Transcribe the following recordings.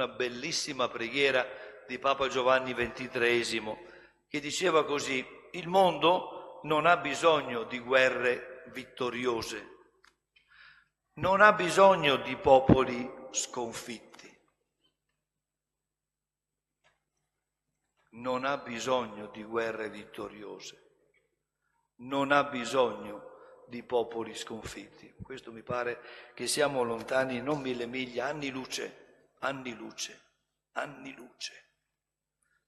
una bellissima preghiera di Papa Giovanni XXIII che diceva così: il mondo non ha bisogno di guerre vittoriose, non ha bisogno di popoli sconfitti, non ha bisogno di guerre vittoriose, non ha bisogno di popoli sconfitti. Questo mi pare che siamo lontani non 1000 miglia, anni luce, anni luce, anni luce.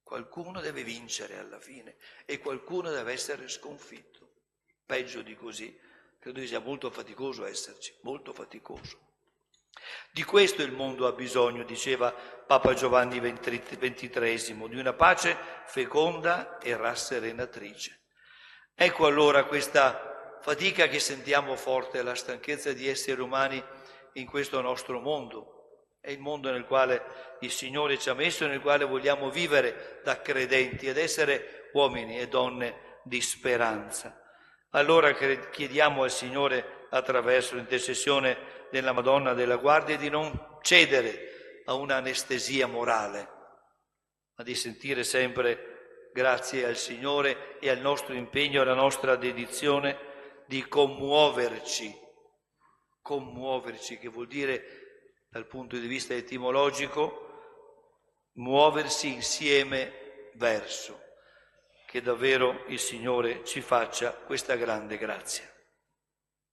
Qualcuno deve vincere alla fine e qualcuno deve essere sconfitto. Peggio di così, credo che sia molto faticoso esserci, molto faticoso. Di questo il mondo ha bisogno, diceva Papa Giovanni XXIII, di una pace feconda e rasserenatrice. Ecco allora questa fatica che sentiamo forte, la stanchezza di esseri umani in questo nostro mondo. È il mondo nel quale il Signore ci ha messo e nel quale vogliamo vivere da credenti ed essere uomini e donne di speranza. Allora chiediamo al Signore, attraverso l'intercessione della Madonna della Guardia, di non cedere a un'anestesia morale, ma di sentire sempre, grazie al Signore e al nostro impegno, alla nostra dedizione, di commuoverci, che vuol dire, dal punto di vista etimologico, muoversi insieme verso. Che davvero il Signore ci faccia questa grande grazia.